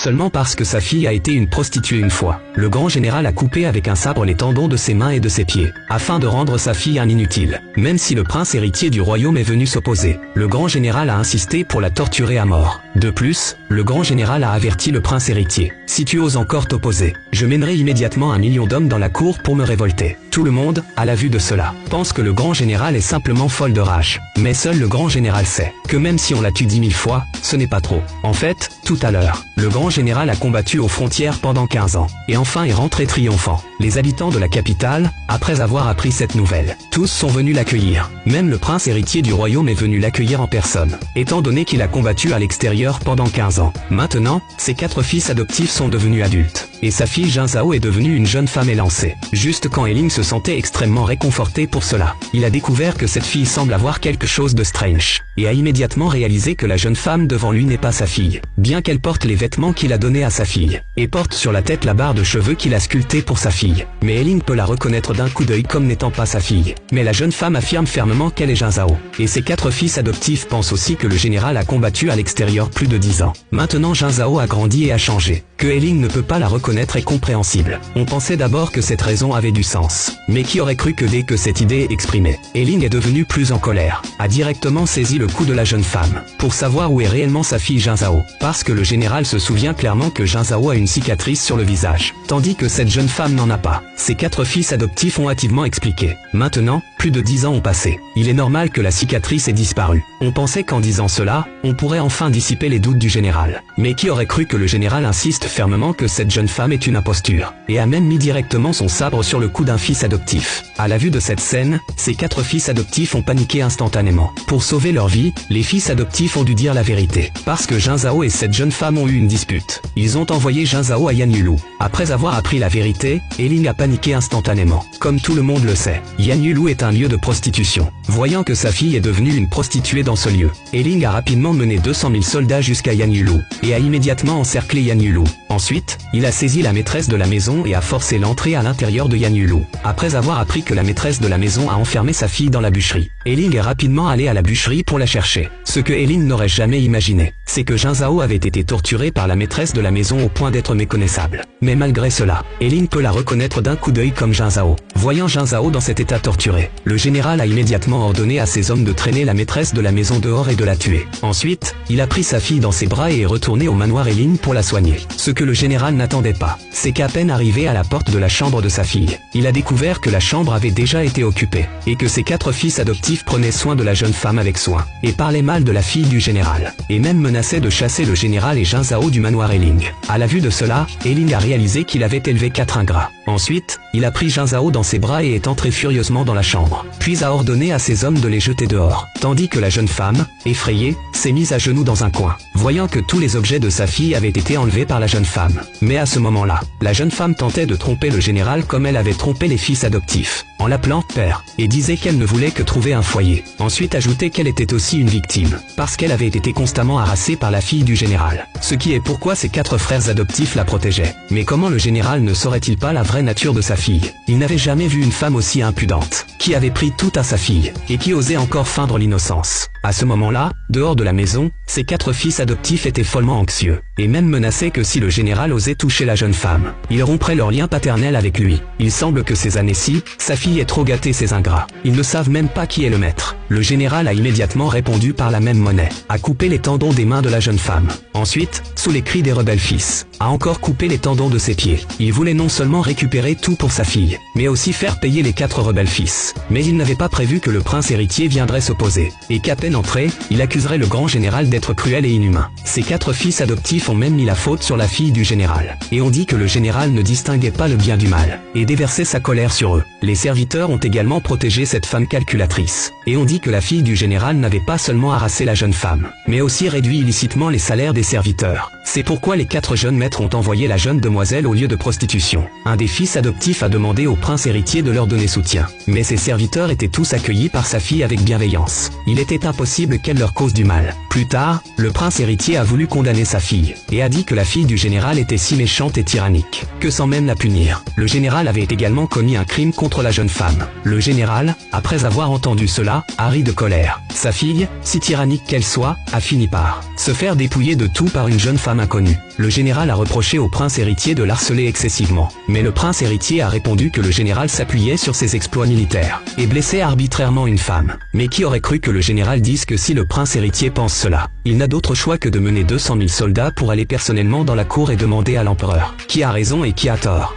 Seulement parce que sa fille a été une prostituée une fois. Le grand général a coupé avec un sabre les tendons de ses mains et de ses pieds, afin de rendre sa fille un inutile. Même si le prince héritier du royaume est venu s'opposer, le grand général a insisté pour la torturer à mort. De plus, le grand général a averti le prince héritier. Si tu oses encore t'opposer, je mènerai immédiatement 1 million d'hommes dans la cour pour me révolter. Tout le monde, à la vue de cela, pense que le grand général est simplement folle de rage. Mais seul le grand général sait que même si on la tue 10 000 fois, ce n'est pas trop. En fait, tout à l'heure, le grand général a combattu aux frontières pendant 15 ans, et enfin est rentré triomphant. Les habitants de la capitale, après avoir appris cette nouvelle, tous sont venus l'accueillir. Même le prince héritier du royaume est venu l'accueillir en personne, étant donné qu'il a combattu à l'extérieur pendant 15 ans. Maintenant, ses 4 fils adoptifs sont devenus adultes, et sa fille Jin Zhao est devenue une jeune femme élancée. Juste quand He Ling se sentait extrêmement réconforté pour cela, il a découvert que cette fille semble avoir quelque chose de strange, et a immédiatement réalisé que la jeune femme devant lui n'est pas sa fille, bien qu'elle porte les vêtements qu'il a donnés à sa fille, et porte sur la tête la barre de cheveux qu'il a sculptée pour sa fille. Mais He Ling peut la reconnaître d'un coup d'œil comme n'étant pas sa fille. Mais la jeune femme affirme fermement qu'elle est Jin Zhao, et ses 4 fils adoptifs pensent aussi que le général a combattu à l'extérieur plus de 10 ans. Maintenant Jin Zhao a grandi et a changé. Que He Ling ne peut pas la reconnaître est compréhensible. On pensait d'abord que cette raison avait du sens. Mais qui aurait cru que dès que cette idée est exprimée, He Ling est devenu plus en colère, a directement saisi le cou de la jeune femme, pour savoir où est réellement sa fille Jin Zhao, parce que le général se souvient clairement que Jin Zhao a une cicatrice sur le visage, tandis que cette jeune femme n'en a pas. Ses 4 fils adoptifs ont hâtivement expliqué. Maintenant, plus de 10 ans ont passé. Il est normal que la cicatrice ait disparu. On pensait qu'en disant cela, on pourrait enfin dissiper les doutes du général. Mais qui aurait cru que le général insiste fermement que cette jeune femme est une imposture, et a même mis directement son sabre sur le cou d'un fils adoptif. À la vue de cette scène, ses 4 fils adoptifs ont paniqué instantanément. Pour sauver leur vie, les fils adoptifs ont dû dire la vérité, parce que Jin Zhao et cette jeune femme ont eu une dispute. Ils ont envoyé Jin Zhao à Yan Yulou. Après avoir appris la vérité, He Ling a paniqué instantanément. Comme tout le monde le sait, Yan Yulou est un lieu de prostitution. Voyant que sa fille est devenue une prostituée dans ce lieu, He Ling a rapidement mené 200 000 soldats jusqu'à Yan Yulou, et a immédiatement encerclé Yan Yulou. Ensuite, il a saisi la maîtresse de la maison et a forcé l'entrée à l'intérieur de Yan Yulou. Après avoir appris que la maîtresse de la maison a enfermé sa fille dans la bûcherie, He Ling est rapidement allé à la bûcherie pour la chercher. Ce que He Ling n'aurait jamais imaginé, c'est que Jin Zhao avait été torturée par la maîtresse de la maison au point d'être méconnaissable. Mais malgré cela, He Ling peut la reconnaître d'un coup d'œil comme Jin Zhao. Voyant Jin Zhao dans cet état torturé, le général a immédiatement ordonné à ses hommes de traîner la maîtresse de la maison dehors et de la tuer. Ensuite, il a pris sa fille dans ses bras et est retourné au manoir He Ling pour la soigner. Ce que le général n'attendait pas, c'est qu'à peine arrivé à la porte de la chambre de sa fille, il a découvert que la chambre avait déjà été occupée, et que ses 4 fils adoptifs prenaient soin de la jeune femme avec soin, et parlaient mal de la fille du général, et même menaçaient de chasser le général et Jin Zhao du manoir He Ling. À la vue de cela, He Ling a réalisé qu'il avait élevé 4 ingrats. Ensuite, il a pris Jin Zhao dans ses bras et est entré furieusement dans la chambre, puis a ordonné à ses hommes de les jeter dehors, tandis que la jeune femme, effrayée, s'est mise à genoux dans un coin, voyant que tous les objets de sa fille avaient été enlevés par la jeune femme. Mais à ce moment-là, la jeune femme tentait de tromper le général comme elle avait trompé les fils adoptifs, en l'appelant « père », et disait qu'elle ne voulait que trouver un foyer. Ensuite ajoutait qu'elle était aussi une victime, parce qu'elle avait été constamment harassée par la fille du général, ce qui est pourquoi ses 4 frères adoptifs la protégeaient. Mais comment le général ne saurait-il pas la vraie nature de sa fille? Il n'avait jamais vu une femme aussi impudente, qui avait pris tout à sa fille, et qui osait encore feindre l'innocence. À ce moment-là, dehors de la maison, ses 4 fils adoptifs étaient follement anxieux, et même menaçaient que si le général osait toucher la jeune femme, il romprait leur lien paternel avec lui. Il semble que ces années-ci, sa fille ait trop gâté ces ingrats. Ils ne savent même pas qui est le maître. Le général a immédiatement répondu par la même monnaie, a coupé les tendons des mains de la jeune femme. Ensuite, sous les cris des rebelles fils, a encore coupé les tendons de ses pieds. Il voulait non seulement récupérer tout pour sa fille, mais aussi faire payer les 4 rebelles fils. Mais il n'avait pas prévu que le prince héritier viendrait s'opposer, et qu'à peine entré, il accuserait le grand général d'être cruel et inhumain. Ses 4 fils adoptifs ont même mis la faute sur la fille du général, et ont dit que le général ne distinguait pas le bien du mal, et déversait sa colère sur eux. Les serviteurs ont également protégé cette femme calculatrice, et ont dit que la fille du général n'avait pas seulement harassé la jeune femme, mais aussi réduit illicitement les salaires des serviteurs. C'est pourquoi les 4 jeunes maîtres ont envoyé la jeune demoiselle au lieu de prostitution. Un des fils adoptifs a demandé au prince héritier de leur donner soutien, mais ses serviteurs étaient tous accueillis par sa fille avec bienveillance. Il était impossible qu'elle leur cause du mal. Plus tard, le prince héritier a voulu condamner sa fille, et a dit que la fille du général était si méchante et tyrannique, que sans même la punir. Le général avait également commis un crime contre la jeune femme. Le général, après avoir entendu cela, a ri de colère. Sa fille, si tyrannique qu'elle soit, a fini par se faire dépouiller de tout par une jeune femme inconnue. Le général a reproché au prince héritier de l'harceler excessivement. Mais le prince héritier a répondu que le général s'appuyait sur ses exploits militaires et blessait arbitrairement une femme. Mais qui aurait cru que le général dise que si le prince héritier pense cela, il n'a d'autre choix que de mener 200 000 soldats pour aller personnellement dans la cour et demander à l'empereur qui a raison et qui a tort.